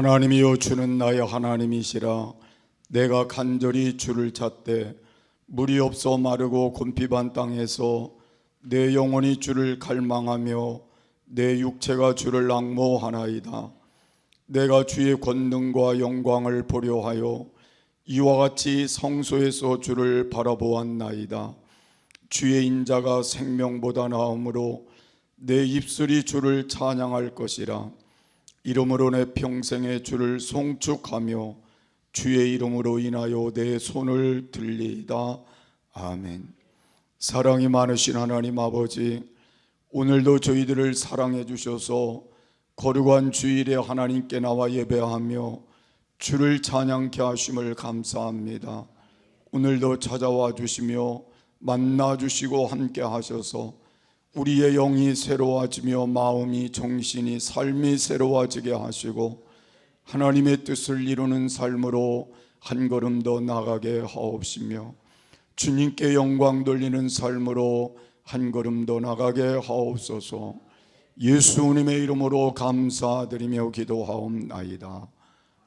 하나님이여, 주는 나의 하나님이시라. 내가 간절히 주를 찾되 물이 없어 마르고 곤핍한 땅에서 내 영혼이 주를 갈망하며 내 육체가 주를 앙모하나이다. 내가 주의 권능과 영광을 보려 하여 이와 같이 성소에서 주를 바라보았나이다. 주의 인자가 생명보다 나음으로 내 입술이 주를 찬양할 것이라. 이름으로 내 평생에 주를 송축하며 주의 이름으로 인하여 내 손을 들리이다. 아멘. 사랑이 많으신 하나님 아버지, 오늘도 저희들을 사랑해 주셔서 거룩한 주일에 하나님께 나와 예배하며 주를 찬양케 하심을 감사합니다. 오늘도 찾아와 주시며 만나 주시고 함께 하셔서 우리의 영이 새로워지며 마음이, 정신이, 삶이 새로워지게 하시고 하나님의 뜻을 이루는 삶으로 한 걸음 더 나가게 하옵시며 주님께 영광 돌리는 삶으로 한 걸음 더 나가게 하옵소서. 예수님의 이름으로 감사드리며 기도하옵나이다.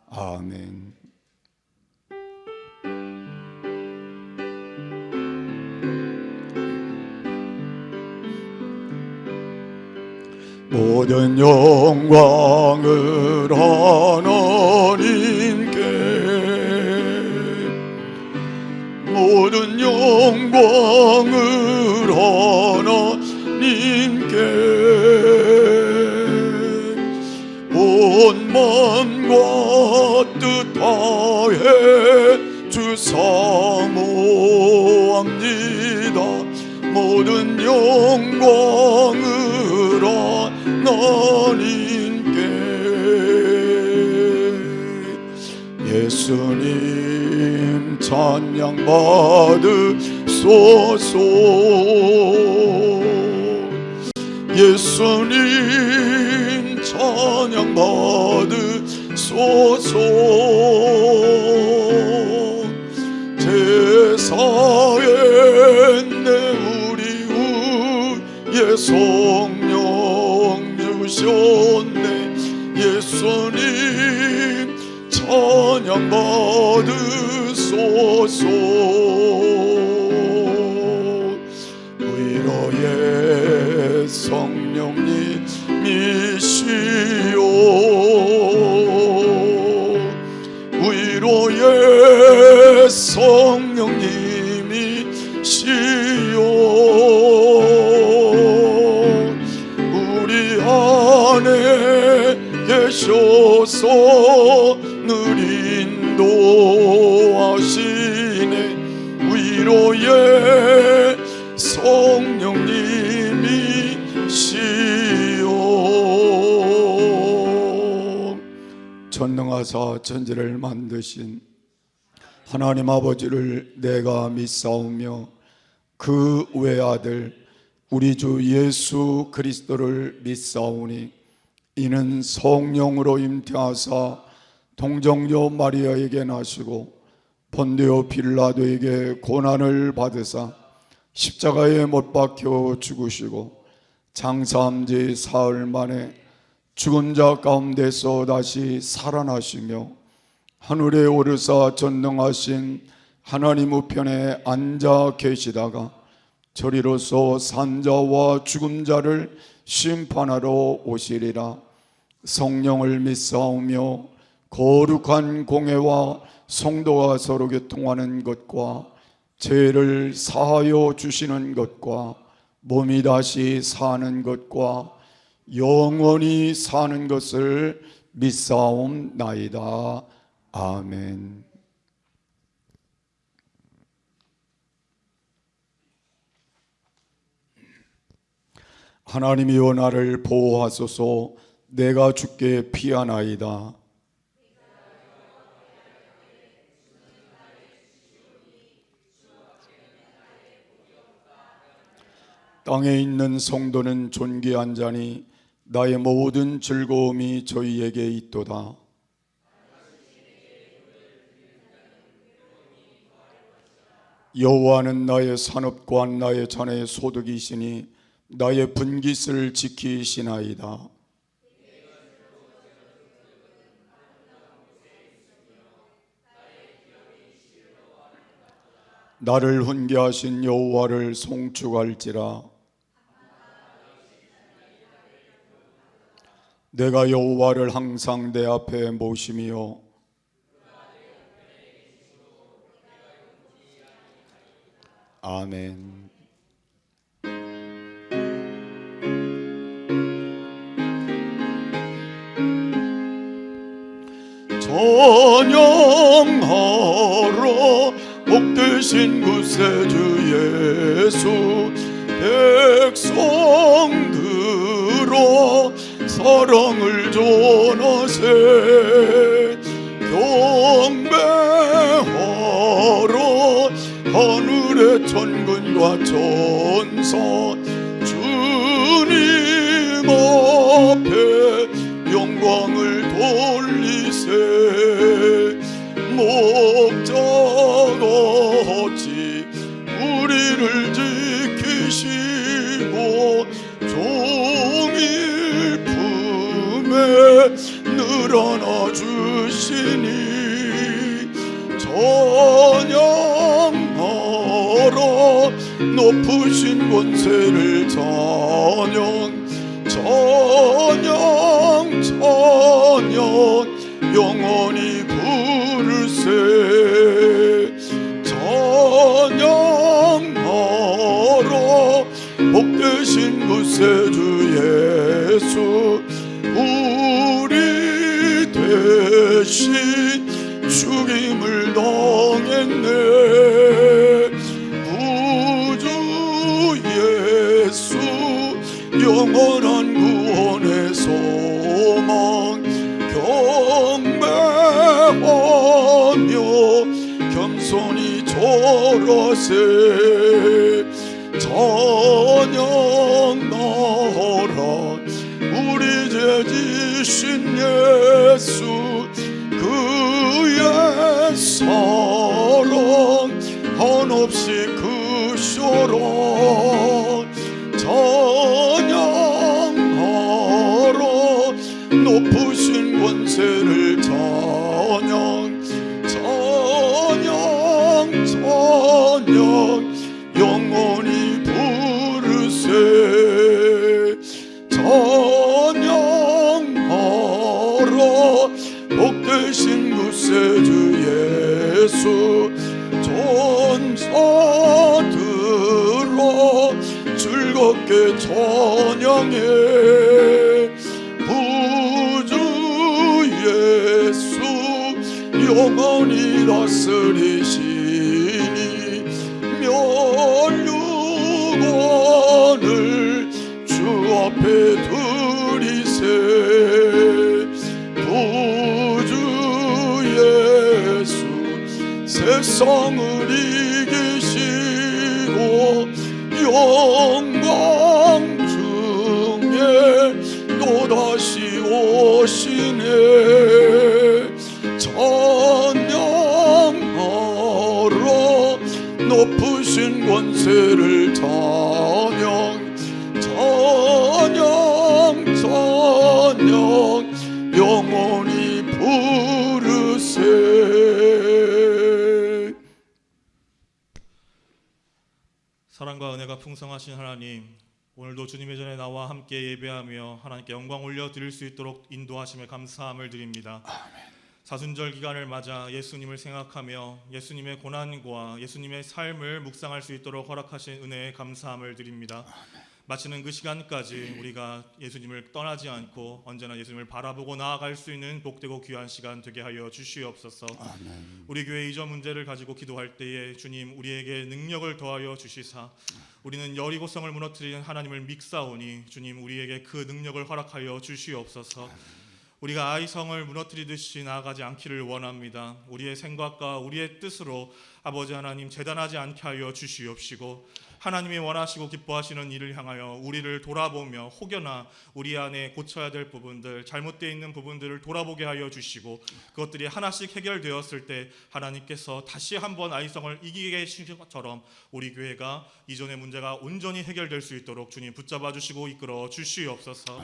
아멘. 모든 영광을 하나님께, 모든 영광을 하나님께, 온 마음과 뜻 다해 주 사모합니다. 모든 영광을 하나님께. 예수님 찬양 받으소서. 예수님 찬양 받으소서. 제사에 내 우리 위에 성령 주셨네. 예수님 찬양 받으소서. 위로의 성령님이시오, 위로의 성령님이시오. 우리 안에 계셔서 늘 인도하시네. 위로의 성령님이시오. 전능하사 천지를 만드신 하나님 아버지를 내가 믿사오며 그 외아들 우리 주 예수 그리스도를 믿사오니 이는 성령으로 잉태하사 동정녀 마리아에게 나시고 본디오 빌라도에게 고난을 받으사 십자가에 못 박혀 죽으시고 장사한 지 사흘 만에 죽은 자 가운데서 다시 살아나시며 하늘에 오르사 전능하신 하나님 우편에 앉아 계시다가 저리로서 산자와 죽은 자를 심판하러 오시리라. 성령을 믿사오며 거룩한 공회와 성도가 서로 교통하는 것과 죄를 사하여 주시는 것과 몸이 다시 사는 것과 영원히 사는 것을 믿사옵나이다. 아멘. 하나님이여, 나를 보호하소서. 내가 주께 피하나이다. 땅에 있는 성도는 존귀한 자니 나의 모든 즐거움이 저희에게 있도다. 여호와는 나의 산업과 나의 자네의 소득이시니 나의 분깃을 지키시나이다. 나를 훈계하신 여호와를 송축할지라. 내가 여호와를 항상 내 앞에 모심이요 아멘. 찬양하라 복되신 구세주 예수. 백성들아 사랑을 전하세. 경배하라 하늘의 천군과 천사. 주님 앞에 영광을 돌리세. 목자같이 우리를 지키시고 종일 품에 늘 안아주시니. 찬양하라 높으신 권세를. 찬양 찬양 찬양 영원히 부르세. 찬양하라 복되신 구세주 예수. 우리 대신 죽임을 당했네. 구주 예수 영원한 구원의 소망. 경배하며 겸손히 절하세. 찬양하라 우리 죄 지신 예수. 그의 사랑 한없이 크셔라. 찬양하라 높으신 권세를. 찬양 찬양 찬양 영원히 부르세. 찬양하라 복되신 구세주 예수. 전사들아 즐겁게 찬양해. 구주 예수 영원히 다스리시니. 면류관을 주 앞에 두리세. 구주 예수 세상을 이기시고 영광 중에 또다시 오시네. 찬양하라 높으신 권세를. 찬양 찬양 찬양 영원히 부르세. 사랑과 은혜가 풍성하신 하나님, 오늘도 주님의 전에 나와 함께 예배하며 하나님께 영광 올려드릴 수 있도록 인도하심에 감사함을 드립니다. 사순절 기간을 맞아 예수님을 생각하며 예수님의 고난과 예수님의 삶을 묵상할 수 있도록 허락하신 은혜에 감사함을 드립니다. 마치는 그 시간까지 우리가 예수님을 떠나지 않고 언제나 예수님을 바라보고 나아갈 수 있는 복되고 귀한 시간 되게 하여 주시옵소서. 아멘. 우리 교회 이전 문제를 가지고 기도할 때에 주님 우리에게 능력을 더하여 주시사 우리는 여리고성을 무너뜨리는 하나님을 믿사오니 주님 우리에게 그 능력을 허락하여 주시옵소서. 우리가 아이성을 무너뜨리듯이 나아가지 않기를 원합니다. 우리의 생각과 우리의 뜻으로 아버지 하나님 재단하지 않게 하여 주시옵시고 하나님이 원하시고 기뻐하시는 일을 향하여 우리를 돌아보며 혹여나 우리 안에 고쳐야 될 부분들, 잘못되어 있는 부분들을 돌아보게 하여 주시고 그것들이 하나씩 해결되었을 때 하나님께서 다시 한번 아이성을 이기게 하신 것처럼 우리 교회가 이전의 문제가 온전히 해결될 수 있도록 주님 붙잡아 주시고 이끌어 주시옵소서.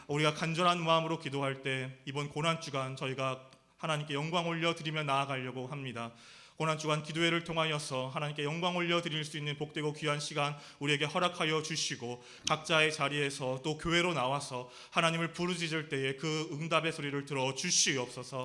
우리가 간절한 마음으로 기도할 때 이번 고난주간 저희가 하나님께 영광 올려드리며 나아가려고 합니다. 고난주간 기도회를 통하여서 하나님께 영광 올려드릴 수 있는 복되고 귀한 시간 우리에게 허락하여 주시고, 각자의 자리에서 또 교회로 나와서 하나님을 부르짖을 때에 그 응답의 소리를 들어 주시옵소서.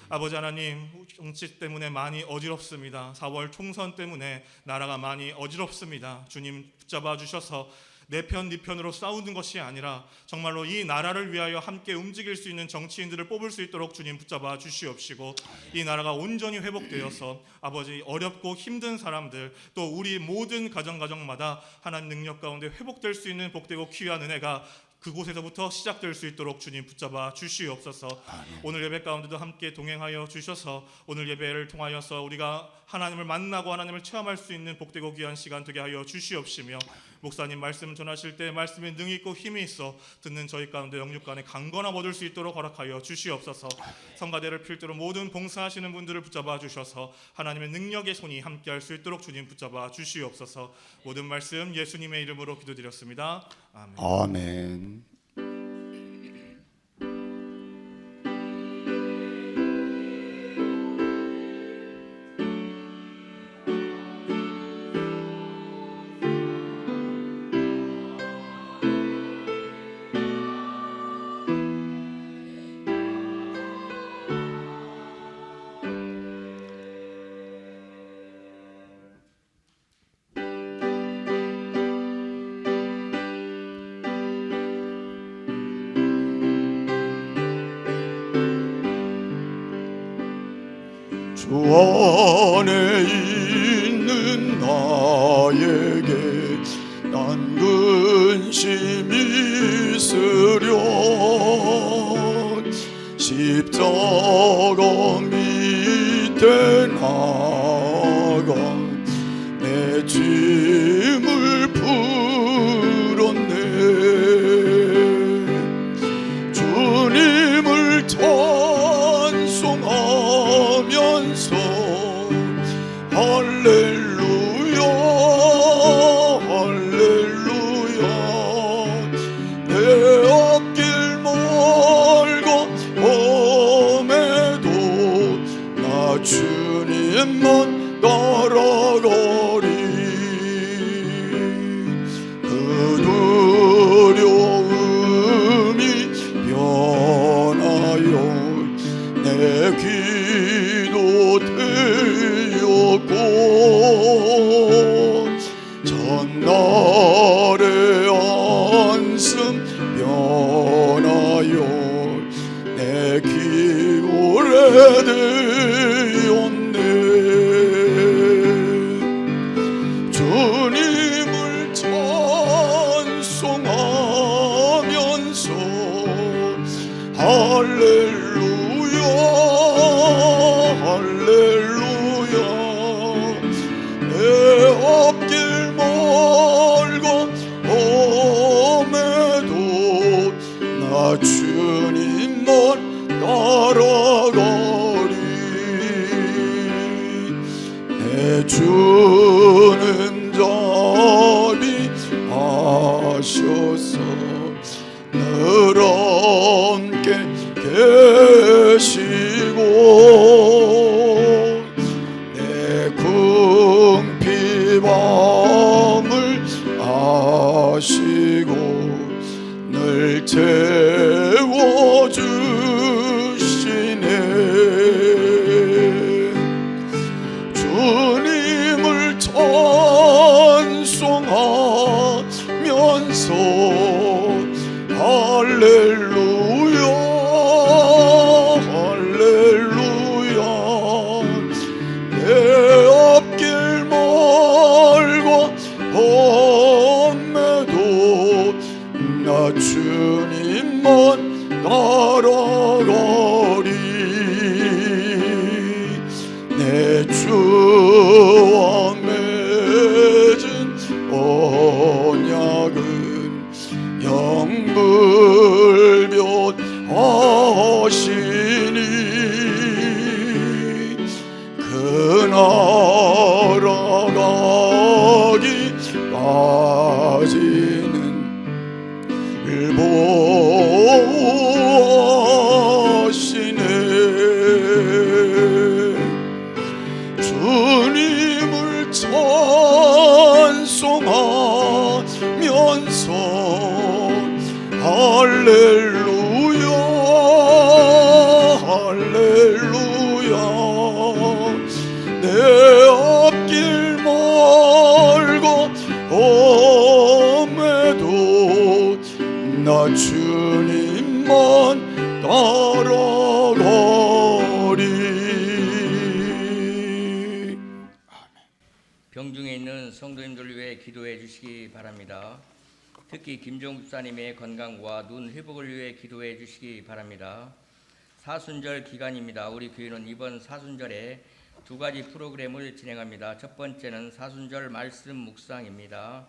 아버지 하나님, 정치 때문에 많이 어지럽습니다. 4월 총선 때문에 나라가 많이 어지럽습니다. 주님 붙잡아 주셔서 내 편, 네 편으로 싸우는 것이 아니라 정말로 이 나라를 위하여 함께 움직일 수 있는 정치인들을 뽑을 수 있도록 주님 붙잡아 주시옵시고, 이 나라가 온전히 회복되어서 아버지 어렵고 힘든 사람들, 또 우리 모든 가정마다 하나님 능력 가운데 회복될 수 있는 복되고 귀한 은혜가 그곳에서부터 시작될 수 있도록 주님 붙잡아 주시옵소서. 오늘 예배 가운데도 함께 동행하여 주셔서 오늘 예배를 통하여서 우리가 하나님을 만나고 하나님을 체험할 수 있는 복되고 귀한 시간 되게 하여 주시옵시며, 목사님 말씀 전하실 때 말씀에 능이 있고 힘이 있어 듣는 저희 가운데 영육간에 강건함 얻을 수 있도록 허락하여 주시옵소서. 성가대를 필두로 모든 봉사하시는 분들을 붙잡아 주셔서 하나님의 능력의 손이 함께할 수 있도록 주님 붙잡아 주시옵소서. 모든 말씀 예수님의 이름으로 기도드렸습니다. 아멘. 아멘. 주 안에 있는 나에게 난 근심이 있으련 십자가 밑에 나가 내 짐을 풀었네. 주님을 찬송하면서 할렐루야 할렐루야. 내 앞길 멀고 험해도 나 주님만 따라가리. 그 두려움이 변하여 내 기도 되었고, 전날의 안심 변하여 내 기울에 되었네. 주님을 찬송하면서 할렐루야 할렐루야. 내 앞길 멀고 험해도 나 주님만 따라가리. 내 주는 자비하셔서 늘 함께 계시고 내 궁핍함을 아시고 늘 채워주시네. 주님을 찬송하면서 할렐루야 할렐루야. 내 앞길 멀고 험해도 나 주님만 따라가리. 내 주와 맺은 언약은 영불변 하시니 그 나라 가기까지는 보호하시네. 주 병중에 있는 성도님들 위해 기도해 주시기 바랍니다. 특히 김종 목사님의 건강과 눈 회복을 위해 기도해 주시기 바랍니다. 사순절 기간입니다. 우리 교회는 이번 사순절에 두 가지 프로그램을 진행합니다. 첫 번째는 사순절 말씀 묵상입니다.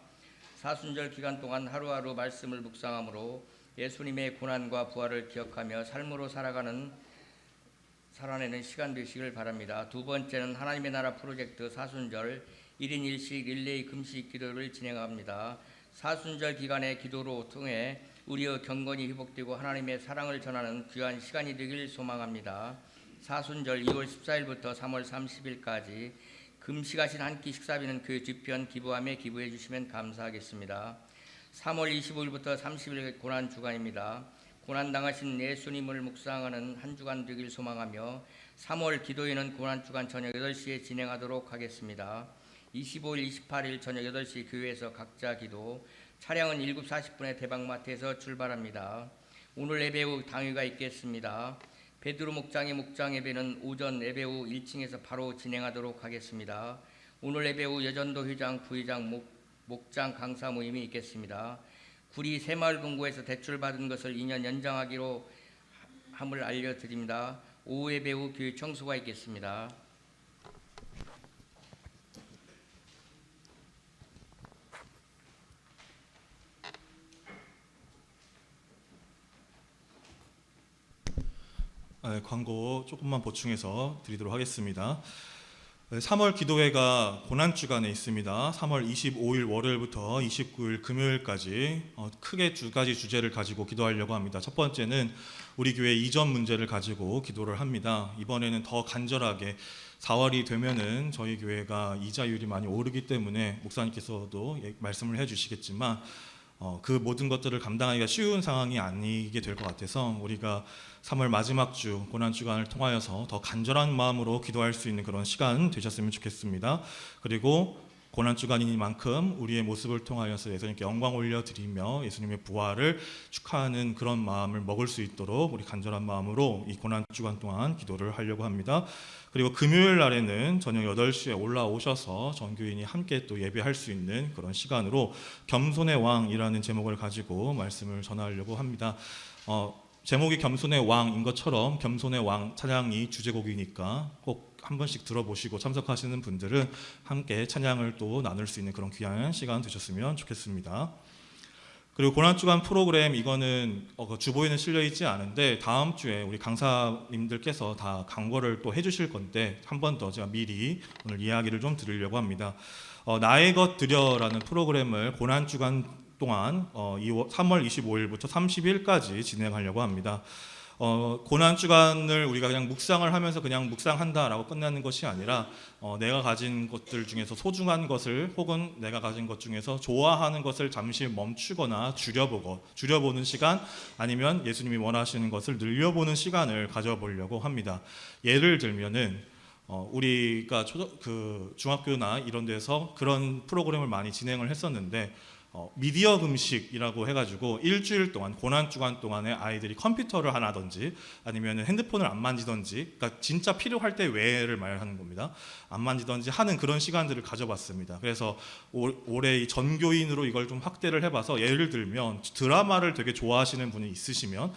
사순절 기간 동안 하루하루 말씀을 묵상함으로 예수님의 고난과 부활을 기억하며 삶으로 살아내는 시간 되시길 바랍니다. 두 번째는 하나님의 나라 프로젝트 사순절 1인 1식 릴레이 금식 기도를 진행합니다. 사순절 기간의 기도로 통해 우리의 경건이 회복되고 하나님의 사랑을 전하는 귀한 시간이 되길 소망합니다. 사순절 2월 14일부터 3월 30일까지 금식하신 한 끼 식사비는 교회 뒤편 기부함에 기부해 주시면 감사하겠습니다. 3월 25일부터 30일 고난주간입니다. 고난당하신 예수님을 묵상하는 한 주간 되길 소망하며 3월 기도회는 고난주간 저녁 8시에 진행하도록 하겠습니다. 25일, 28일 저녁 8시 교회에서 각자 기도, 차량은 7시 40분에 대방마트에서 출발합니다. 오늘 예배 후 당회가 있겠습니다. 베드로 목장의 목장 예배는 오전 예배 후 1층에서 바로 진행하도록 하겠습니다. 오늘 예배 후 여전도 회장, 부회장, 목장 강사 모임이 있겠습니다. 구리 새마을금고에서 대출받은 것을 2년 연장하기로 함을 알려드립니다. 오후 예배 후 교회 청소가 있겠습니다. 광고 조금만 보충해서 드리도록 하겠습니다. 3월 기도회가 고난주간에 있습니다. 3월 25일 월요일부터 29일 금요일까지 크게 두 가지 주제를 가지고 기도하려고 합니다. 첫 번째는 우리 교회 이전 문제를 가지고 기도를 합니다. 이번에는 더 간절하게 4월이 되면은 저희 교회가 이자율이 많이 오르기 때문에 목사님께서도 말씀을 해주시겠지만 그 모든 것들을 감당하기가 쉬운 상황이 아니게 될 것 같아서 우리가 3월 마지막 주 고난주간을 통하여서 더 간절한 마음으로 기도할 수 있는 그런 시간 되셨으면 좋겠습니다. 그리고 고난주간이니만큼 우리의 모습을 통하여서 예수님께 영광 올려드리며 예수님의 부활을 축하하는 그런 마음을 먹을 수 있도록 우리 간절한 마음으로 이 고난주간 동안 기도를 하려고 합니다. 그리고 금요일 날에는 저녁 8시에 올라오셔서 전교인이 함께 또 예배할 수 있는 그런 시간으로 겸손의 왕이라는 제목을 가지고 말씀을 전하려고 합니다. 제목이 겸손의 왕인 것처럼 겸손의 왕 찬양이 주제곡이니까 꼭 한 번씩 들어보시고 참석하시는 분들은 함께 찬양을 또 나눌 수 있는 그런 귀한 시간 되셨으면 좋겠습니다. 그리고 고난주간 프로그램 이거는 주보에는 실려 있지 않은데 다음 주에 우리 강사님들께서 다 강거를 또 해주실 건데 한 번 더 제가 미리 오늘 이야기를 좀 드리려고 합니다. 나의 것 드려라는 프로그램을 고난주간 동안 3월 25일부터 30일까지 진행하려고 합니다. 고난주간을 우리가 그냥 묵상을 하면서 그냥 묵상한다라고 끝나는 것이 아니라 내가 가진 것들 중에서 소중한 것을 혹은 내가 가진 것 중에서 좋아하는 것을 잠시 멈추거나 줄여보는 시간 아니면 예수님이 원하시는 것을 늘려보는 시간을 가져보려고 합니다. 예를 들면은 우리가 중학교나 이런 데서 그런 프로그램을 많이 진행을 했었는데 미디어 금식이라고 해가지고 일주일 동안 고난주간 동안에 아이들이 컴퓨터를 안 하든지 아니면 핸드폰을 안 만지든지, 그러니까 진짜 필요할 때 외를 말하는 겁니다. 안 만지든지 하는 그런 시간들을 가져봤습니다. 그래서 올해 이 전교인으로 이걸 좀 확대를 해봐서 예를 들면 드라마를 되게 좋아하시는 분이 있으시면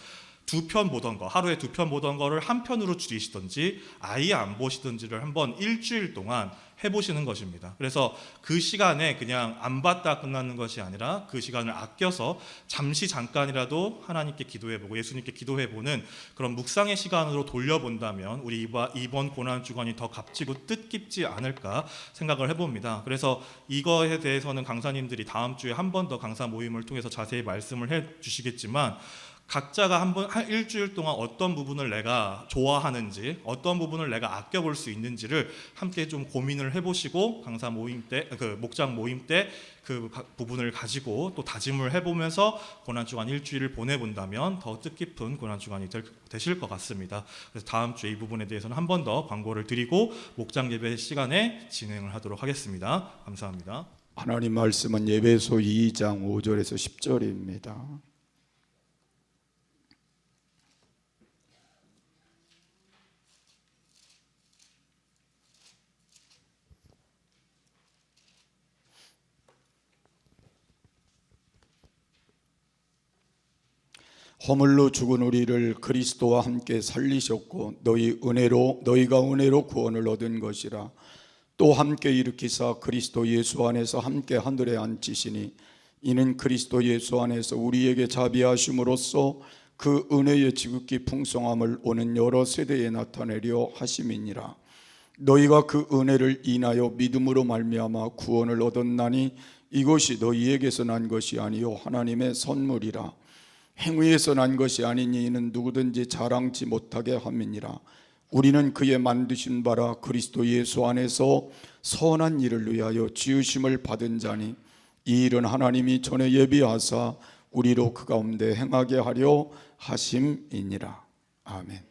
하루에 2편 보던 거를 한 편으로 줄이시든지 아예 안 보시든지를 한번 일주일 동안 해보시는 것입니다. 그래서 그 시간에 그냥 안 봤다 끝나는 것이 아니라 그 시간을 아껴서 잠깐이라도 하나님께 기도해보고 예수님께 기도해보는 그런 묵상의 시간으로 돌려본다면 우리 이번 고난주간이 더 값지고 뜻깊지 않을까 생각을 해봅니다. 그래서 이거에 대해서는 강사님들이 다음 주에 한 번 더 강사 모임을 통해서 자세히 말씀을 해주시겠지만 각자가 일주일 동안 어떤 부분을 내가 좋아하는지, 어떤 부분을 내가 아껴볼 수 있는지를 함께 좀 고민을 해보시고 강사 모임 때, 목장 모임 때 그 부분을 가지고 또 다짐을 해보면서 고난주간 일주일을 보내본다면 더 뜻깊은 고난주간이 되실 것 같습니다. 그래서 다음 주에 이 부분에 대해서는 한 번 더 광고를 드리고 목장 예배 시간에 진행을 하도록 하겠습니다. 감사합니다. 하나님 말씀은 에베소 2장 5절에서 10절입니다. 허물로 죽은 우리를 그리스도와 함께 살리셨고 너희가 은혜로 구원을 얻은 것이라. 또 함께 일으키사 그리스도 예수 안에서 함께 하늘에 앉히시니 이는 그리스도 예수 안에서 우리에게 자비하심으로써 그 은혜의 지극히 풍성함을 오는 여러 세대에 나타내려 하심이니라. 너희가 그 은혜를 인하여 믿음으로 말미암아 구원을 얻었나니 이것이 너희에게서 난 것이 아니요 하나님의 선물이라. 행위에서 난 것이 아니니 이는 누구든지 자랑치 못하게 함이니라. 우리는 그의 만드신 바라 그리스도 예수 안에서 선한 일을 위하여 지으심을 받은 자니 이 일은 하나님이 전에 예비하사 우리로 그 가운데 행하게 하려 하심이니라. 아멘.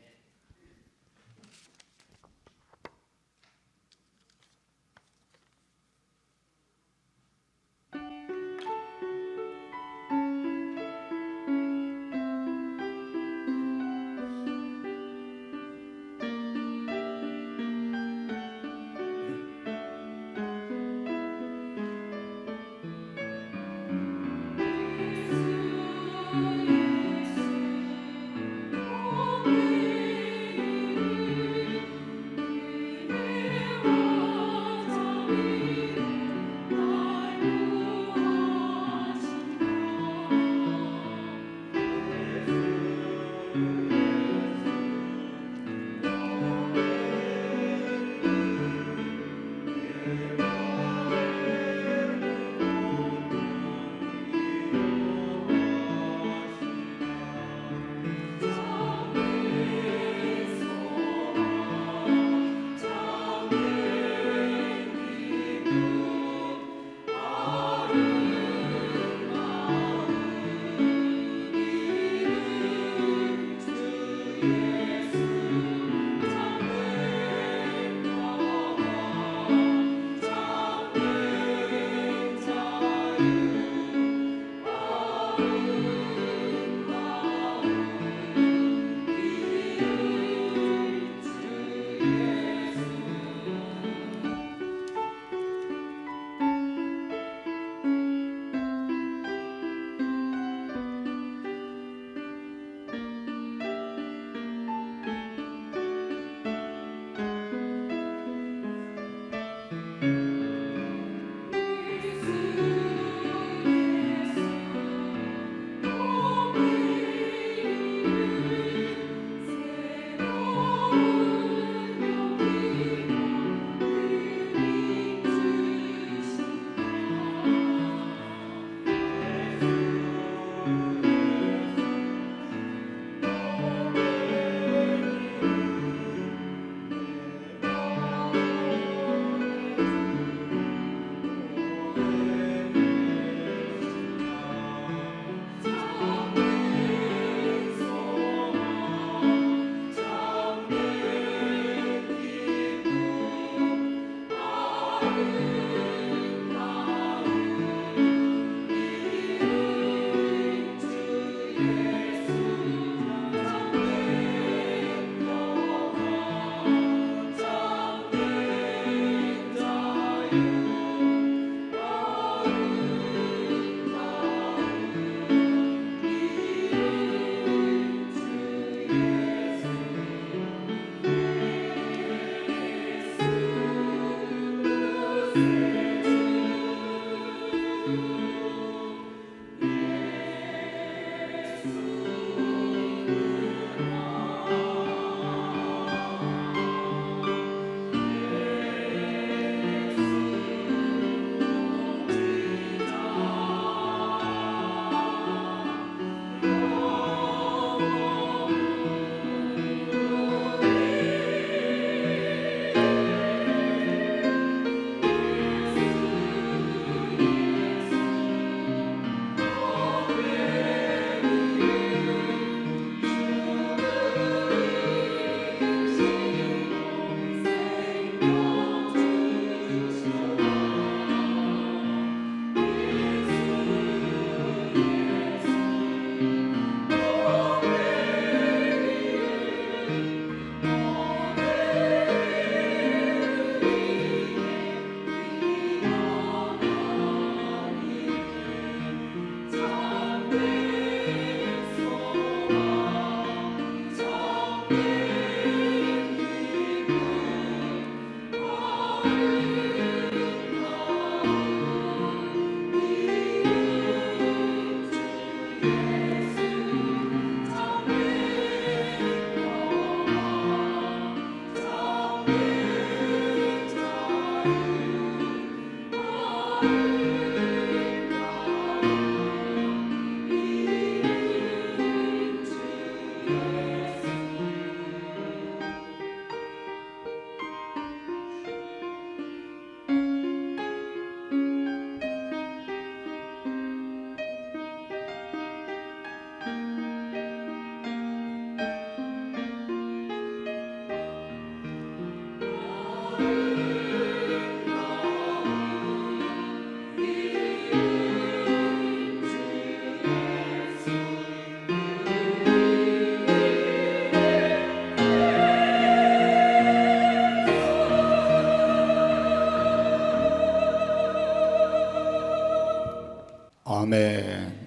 아멘.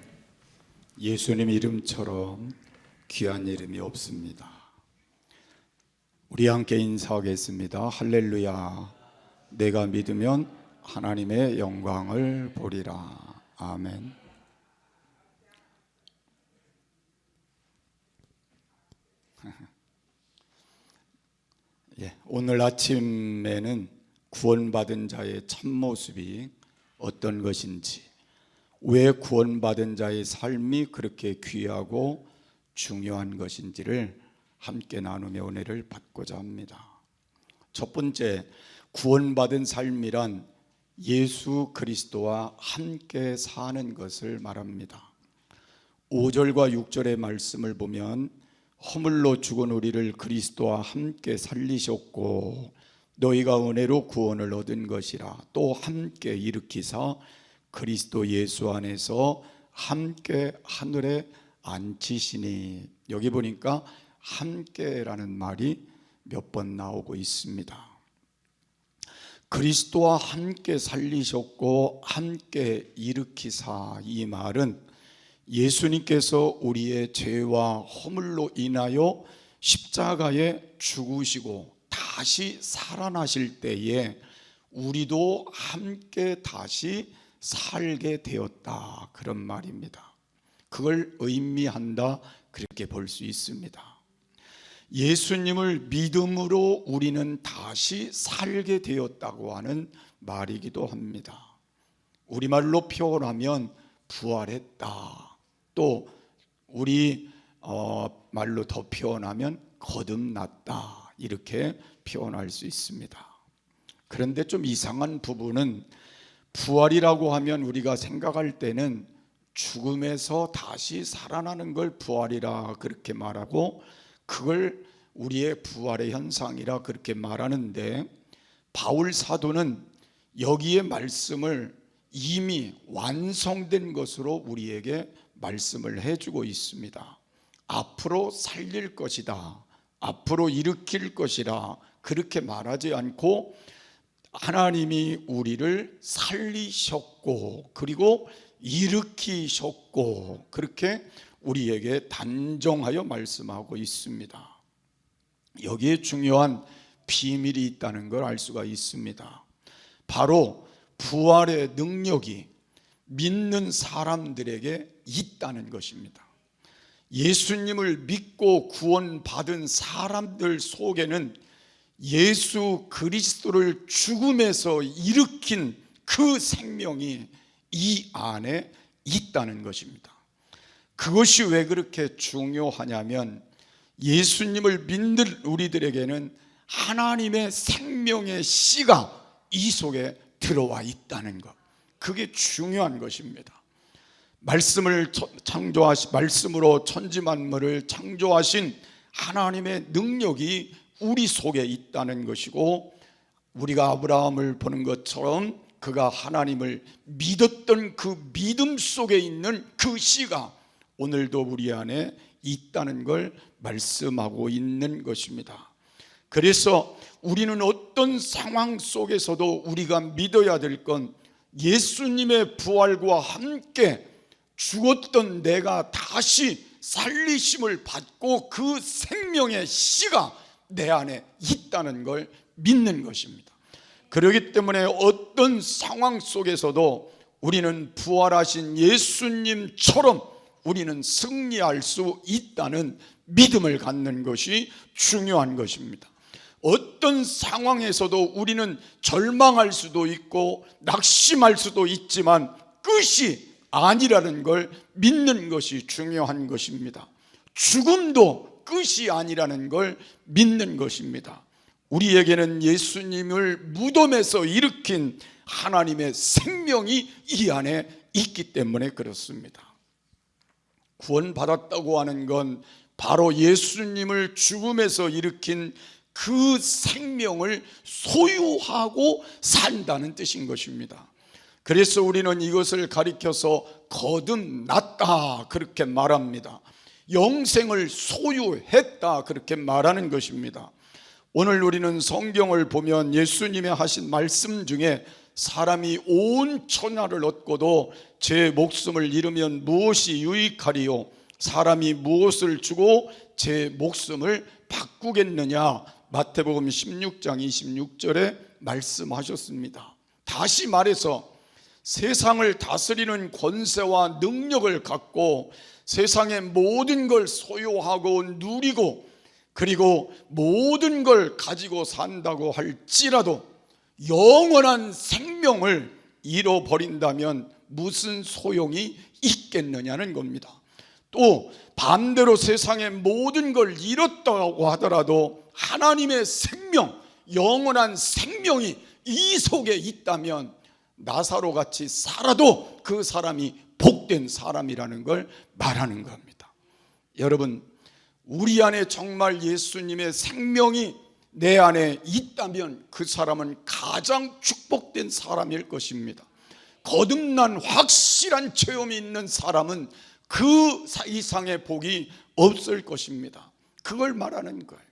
예수님 이름처럼 귀한 이름이 없습니다. 우리 함께 인사하겠습니다. 할렐루야. 내가 믿으면 하나님의 영광을 보리라. 아멘. 오늘 아침에는 구원받은 자의 참모습이 어떤 것인지, 왜 구원받은 자의 삶이 그렇게 귀하고 중요한 것인지를 함께 나누며 은혜를 받고자 합니다. 첫 번째, 구원받은 삶이란 예수 그리스도와 함께 사는 것을 말합니다. 5절과 6절의 말씀을 보면 허물로 죽은 우리를 그리스도와 함께 살리셨고 너희가 은혜로 구원을 얻은 것이라. 또 함께 일으키사 그리스도 예수 안에서 함께 하늘에 앉히시니. 여기 보니까 함께라는 말이 몇 번 나오고 있습니다. 그리스도와 함께 살리셨고 함께 일으키사, 이 말은 예수님께서 우리의 죄와 허물로 인하여 십자가에 죽으시고 다시 살아나실 때에 우리도 함께 다시 살게 되었다, 그런 말입니다. 그걸 의미한다, 그렇게 볼 수 있습니다. 예수님을 믿음으로 우리는 다시 살게 되었다고 하는 말이기도 합니다. 우리말로 표현하면 부활했다, 또 우리 말로 더 표현하면 거듭났다, 이렇게 표현할 수 있습니다. 그런데 좀 이상한 부분은 부활이라고 하면 우리가 생각할 때는 죽음에서 다시 살아나는 걸 부활이라 그렇게 말하고 그걸 우리의 부활의 현상이라 그렇게 말하는데, 바울 사도는 여기에 말씀을 이미 완성된 것으로 우리에게 말씀을 해주고 있습니다. 앞으로 살릴 것이다, 앞으로 일으킬 것이라 그렇게 말하지 않고 하나님이 우리를 살리셨고 그리고 일으키셨고 그렇게 우리에게 단정하여 말씀하고 있습니다. 여기에 중요한 비밀이 있다는 걸 알 수가 있습니다. 바로 부활의 능력이 믿는 사람들에게 있다는 것입니다. 예수님을 믿고 구원받은 사람들 속에는 예수 그리스도를 죽음에서 일으킨 그 생명이 이 안에 있다는 것입니다. 그것이 왜 그렇게 중요하냐면 예수님을 믿는 우리들에게는 하나님의 생명의 씨가 이 속에 들어와 있다는 것, 그게 중요한 것입니다. 말씀으로 천지 만물을 창조하신 하나님의 능력이 우리 속에 있다는 것이고, 우리가 아브라함을 보는 것처럼 그가 하나님을 믿었던 그 믿음 속에 있는 그 씨가 오늘도 우리 안에 있다는 걸 말씀하고 있는 것입니다. 그래서 우리는 어떤 상황 속에서도 우리가 믿어야 될 건 예수님의 부활과 함께 죽었던 내가 다시 살리심을 받고 그 생명의 씨가 내 안에 있다는 걸 믿는 것입니다. 그렇기 때문에 어떤 상황 속에서도 우리는 부활하신 예수님처럼 우리는 승리할 수 있다는 믿음을 갖는 것이 중요한 것입니다. 어떤 상황에서도 우리는 절망할 수도 있고 낙심할 수도 있지만 끝이 아니라는 걸 믿는 것이 중요한 것입니다. 죽음도 끝이 아니라는 걸 믿는 것입니다. 우리에게는 예수님을 무덤에서 일으킨 하나님의 생명이 이 안에 있기 때문에 그렇습니다. 구원받았다고 하는 건 바로 예수님을 죽음에서 일으킨 그 생명을 소유하고 산다는 뜻인 것입니다. 그래서 우리는 이것을 가리켜서 거듭났다 그렇게 말합니다. 영생을 소유했다 그렇게 말하는 것입니다. 오늘 우리는 성경을 보면 예수님의 하신 말씀 중에 사람이 온 천하를 얻고도 제 목숨을 잃으면 무엇이 유익하리요? 사람이 무엇을 주고 제 목숨을 바꾸겠느냐? 마태복음 16장 26절에 말씀하셨습니다. 다시 말해서 세상을 다스리는 권세와 능력을 갖고 세상의 모든 걸 소유하고 누리고 그리고 모든 걸 가지고 산다고 할지라도 영원한 생명을 잃어버린다면 무슨 소용이 있겠느냐는 겁니다. 또 반대로 세상의 모든 걸 잃었다고 하더라도 하나님의 생명, 영원한 생명이 이 속에 있다면 나사로 같이 살아도 그 사람이 복된 사람이라는 걸 말하는 겁니다. 여러분, 우리 안에 정말 예수님의 생명이 내 안에 있다면 그 사람은 가장 축복된 사람일 것입니다. 거듭난 확실한 체험이 있는 사람은 그 이상의 복이 없을 것입니다. 그걸 말하는 거예요.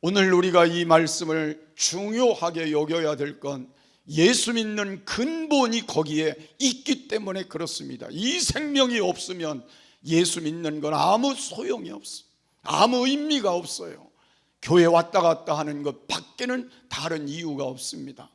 오늘 우리가 이 말씀을 중요하게 여겨야 될 건 예수 믿는 근본이 거기에 있기 때문에 그렇습니다. 이 생명이 없으면 예수 믿는 건 아무 소용이 없어요. 아무 의미가 없어요. 교회 왔다 갔다 하는 것 밖에는 다른 이유가 없습니다.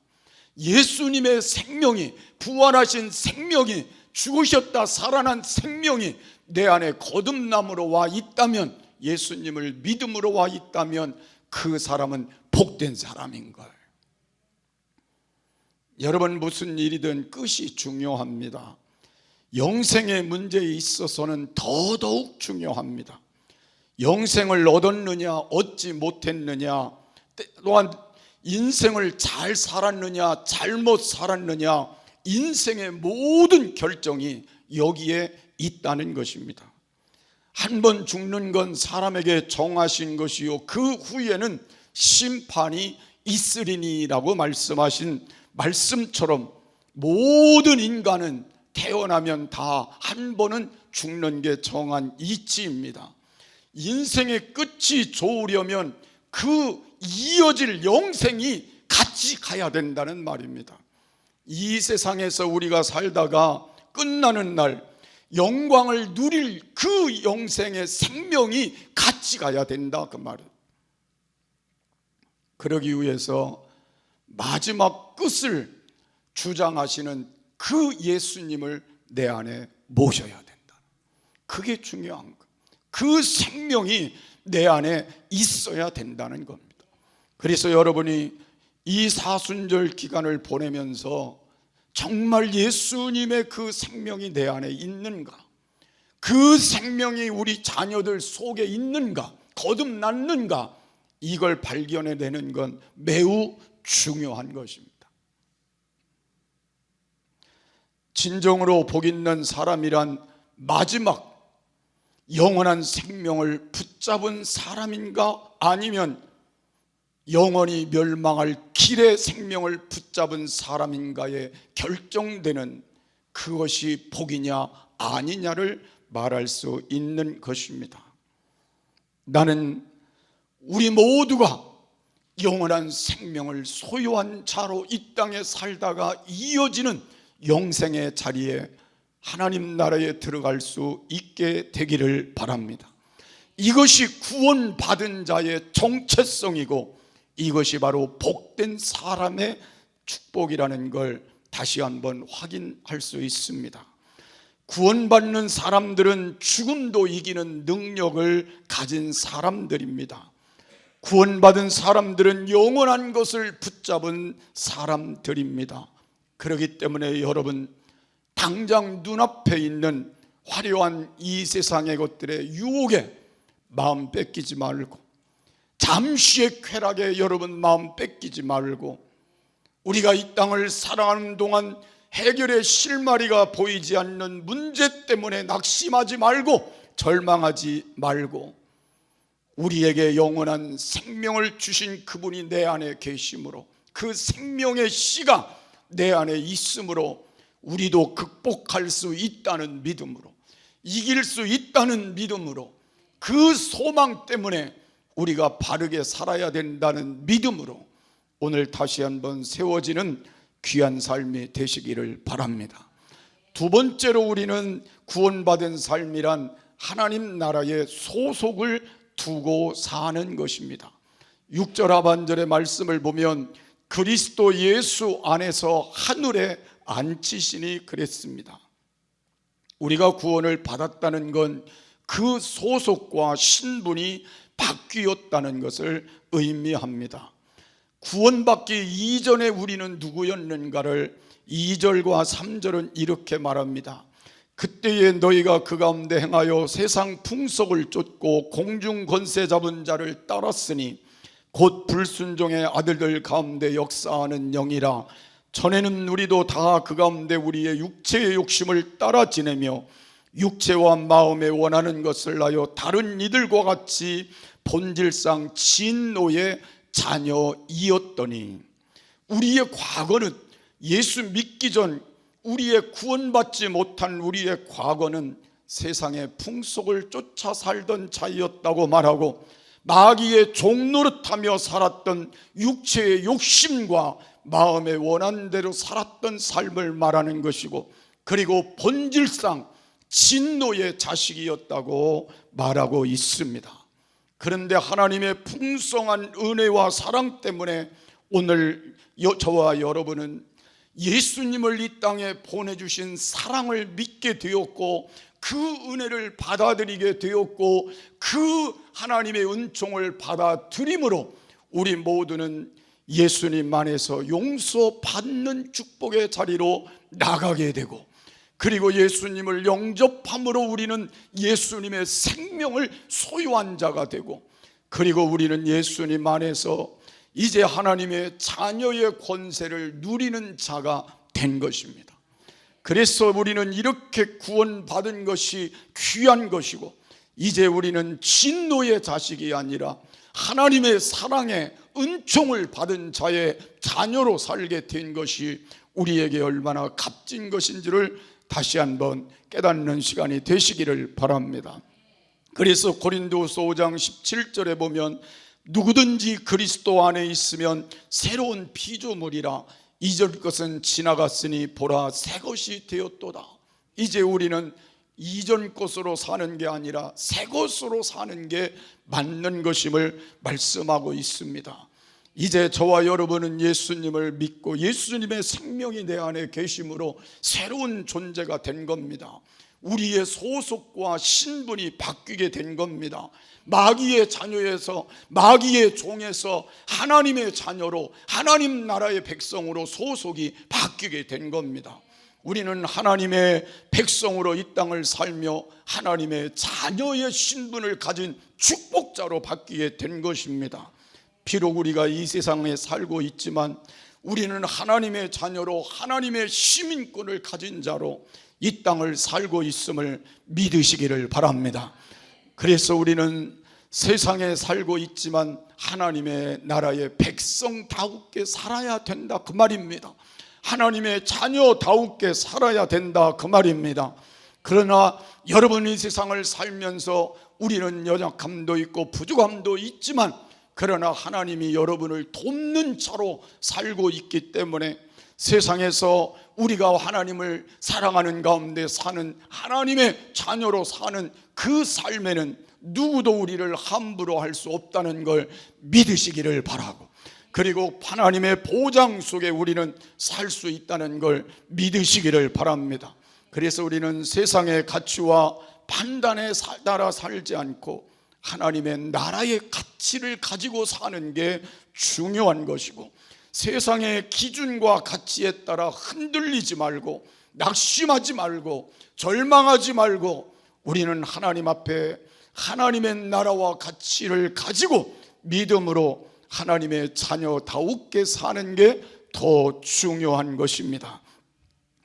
예수님의 생명이, 부활하신 생명이, 죽으셨다 살아난 생명이 내 안에 거듭남으로 와 있다면, 예수님을 믿음으로 와 있다면 그 사람은 복된 사람인 거예요. 여러분, 무슨 일이든 끝이 중요합니다. 영생의 문제에 있어서는 더더욱 중요합니다. 영생을 얻었느냐 얻지 못했느냐, 또한 인생을 잘 살았느냐 잘못 살았느냐, 인생의 모든 결정이 여기에 있다는 것입니다. 한 번 죽는 건 사람에게 정하신 것이요 그 후에는 심판이 있으리니라고 말씀하신 말씀처럼 모든 인간은 태어나면 다 한 번은 죽는 게 정한 이치입니다. 인생의 끝이 좋으려면 그 이어질 영생이 같이 가야 된다는 말입니다. 이 세상에서 우리가 살다가 끝나는 날 영광을 누릴 그 영생의 생명이 같이 가야 된다, 그 말이에요. 그러기 위해서 마지막 끝을 주장하시는 그 예수님을 내 안에 모셔야 된다. 그게 중요한 거예요. 그 생명이 내 안에 있어야 된다는 겁니다. 그래서 여러분이 이 사순절 기간을 보내면서 정말 예수님의 그 생명이 내 안에 있는가, 그 생명이 우리 자녀들 속에 있는가, 거듭났는가, 이걸 발견해내는 건 매우 중요한 것입니다. 진정으로 복 있는 사람이란 마지막 영원한 생명을 붙잡은 사람인가, 아니면 영원히 멸망할 길의 생명을 붙잡은 사람인가에 결정되는 그것이 복이냐 아니냐를 말할 수 있는 것입니다. 나는 우리 모두가 영원한 생명을 소유한 자로 이 땅에 살다가 이어지는 영생의 자리에 하나님 나라에 들어갈 수 있게 되기를 바랍니다. 이것이 구원받은 자의 정체성이고 이것이 바로 복된 사람의 축복이라는 걸 다시 한번 확인할 수 있습니다. 구원받는 사람들은 죽음도 이기는 능력을 가진 사람들입니다. 구원받은 사람들은 영원한 것을 붙잡은 사람들입니다. 그렇기 때문에 여러분, 당장 눈앞에 있는 화려한 이 세상의 것들의 유혹에 마음 뺏기지 말고, 잠시의 쾌락에 여러분 마음 뺏기지 말고, 우리가 이 땅을 살아가는 동안 해결의 실마리가 보이지 않는 문제 때문에 낙심하지 말고 절망하지 말고, 우리에게 영원한 생명을 주신 그분이 내 안에 계심으로, 그 생명의 씨가 내 안에 있으므로 우리도 극복할 수 있다는 믿음으로, 이길 수 있다는 믿음으로, 그 소망 때문에 우리가 바르게 살아야 된다는 믿음으로 오늘 다시 한번 세워지는 귀한 삶이 되시기를 바랍니다. 두 번째로 우리는 구원받은 삶이란 하나님 나라의 소속을 두고 사는 것입니다. 6절 하반절의 말씀을 보면 그리스도 예수 안에서 하늘에 앉히시니 그랬습니다. 우리가 구원을 받았다는 건 그 소속과 신분이 바뀌었다는 것을 의미합니다. 구원받기 이전에 우리는 누구였는가를 2절과 3절은 이렇게 말합니다. 그때에 너희가 그 가운데 행하여 세상 풍속을 쫓고 공중 권세 잡은 자를 따랐으니 곧 불순종의 아들들 가운데 역사하는 영이라. 전에는 우리도 다 그 가운데 우리의 육체의 욕심을 따라 지내며 육체와 마음에 원하는 것을 하여 다른 이들과 같이 본질상 진노의 자녀이었더니. 우리의 과거는, 예수 믿기 전 우리의 구원받지 못한 우리의 과거는 세상의 풍속을 쫓아 살던 자였다고 말하고, 마귀의 종노릇하며 살았던 육체의 욕심과 마음에 원한 대로 살았던 삶을 말하는 것이고, 그리고 본질상 진노의 자식이었다고 말하고 있습니다. 그런데 하나님의 풍성한 은혜와 사랑 때문에 오늘 저와 여러분은 예수님을 이 땅에 보내주신 사랑을 믿게 되었고, 그 은혜를 받아들이게 되었고, 그 하나님의 은총을 받아들임으로 우리 모두는 예수님 안에서 용서받는 축복의 자리로 나가게 되고, 그리고 예수님을 영접함으로 우리는 예수님의 생명을 소유한 자가 되고, 그리고 우리는 예수님 안에서 이제 하나님의 자녀의 권세를 누리는 자가 된 것입니다. 그래서 우리는 이렇게 구원받은 것이 귀한 것이고, 이제 우리는 진노의 자식이 아니라 하나님의 사랑의 은총을 받은 자의 자녀로 살게 된 것이 우리에게 얼마나 값진 것인지를 다시 한번 깨닫는 시간이 되시기를 바랍니다. 그래서 고린도후서 5장 17절에 보면 누구든지 그리스도 안에 있으면 새로운 피조물이라. 이전 것은 지나갔으니 보라 새 것이 되었도다. 이제 우리는 이전 것으로 사는 게 아니라 새 것으로 사는 게 맞는 것임을 말씀하고 있습니다. 이제 저와 여러분은 예수님을 믿고 예수님의 생명이 내 안에 계심으로 새로운 존재가 된 겁니다. 우리의 소속과 신분이 바뀌게 된 겁니다. 마귀의 자녀에서, 마귀의 종에서 하나님의 자녀로, 하나님 나라의 백성으로 소속이 바뀌게 된 겁니다. 우리는 하나님의 백성으로 이 땅을 살며 하나님의 자녀의 신분을 가진 축복자로 바뀌게 된 것입니다. 비록 우리가 이 세상에 살고 있지만 우리는 하나님의 자녀로 하나님의 시민권을 가진 자로 이 땅을 살고 있음을 믿으시기를 바랍니다. 그래서 우리는 세상에 살고 있지만 하나님의 나라의 백성다우게 살아야 된다, 그 말입니다. 하나님의 자녀다우게 살아야 된다, 그 말입니다. 그러나 여러분, 이 세상을 살면서 우리는 연약함도 있고 부족함도 있지만, 그러나 하나님이 여러분을 돕는 자로 살고 있기 때문에 세상에서 우리가 하나님을 사랑하는 가운데 사는 하나님의 자녀로 사는 그 삶에는 누구도 우리를 함부로 할 수 없다는 걸 믿으시기를 바라고, 그리고 하나님의 보장 속에 우리는 살 수 있다는 걸 믿으시기를 바랍니다. 그래서 우리는 세상의 가치와 판단에 따라 살지 않고 하나님의 나라의 가치를 가지고 사는 게 중요한 것이고, 세상의 기준과 가치에 따라 흔들리지 말고 낙심하지 말고 절망하지 말고 우리는 하나님 앞에 하나님의 나라와 가치를 가지고 믿음으로 하나님의 자녀다우게 사는 게 더 중요한 것입니다.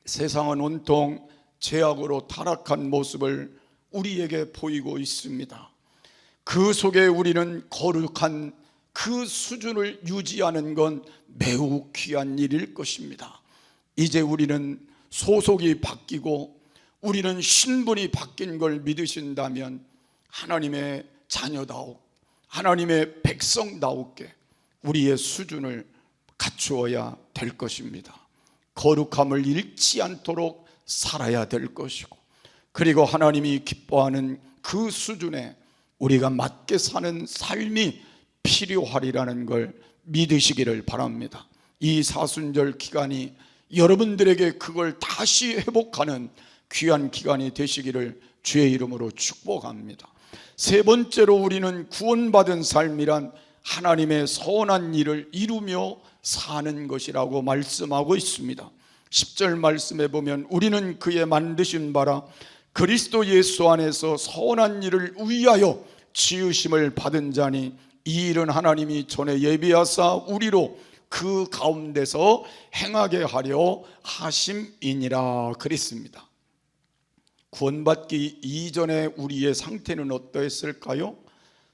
세상은 온통 죄악으로 타락한 모습을 우리에게 보이고 있습니다. 그 속에 우리는 거룩한 그 수준을 유지하는 건 매우 귀한 일일 것입니다. 이제 우리는 소속이 바뀌고 우리는 신분이 바뀐 걸 믿으신다면 하나님의 자녀다우, 하나님의 백성다우게 우리의 수준을 갖추어야 될 것입니다. 거룩함을 잃지 않도록 살아야 될 것이고, 그리고 하나님이 기뻐하는 그 수준에 우리가 맞게 사는 삶이 필요하리라는 걸 믿으시기를 바랍니다. 이 사순절 기간이 여러분들에게 그걸 다시 회복하는 귀한 기간이 되시기를 주의 이름으로 축복합니다. 세 번째로 우리는 구원받은 삶이란 하나님의 선한 일을 이루며 사는 것이라고 말씀하고 있습니다. 10절 말씀에 보면 우리는 그의 만드신 바라 그리스도 예수 안에서 선한 일을 위하여 지으심을 받은 자니 이 일은 하나님이 전에 예비하사 우리로 그 가운데서 행하게 하려 하심이니라 그랬습니다. 구원받기 이전에 우리의 상태는 어떠했을까요?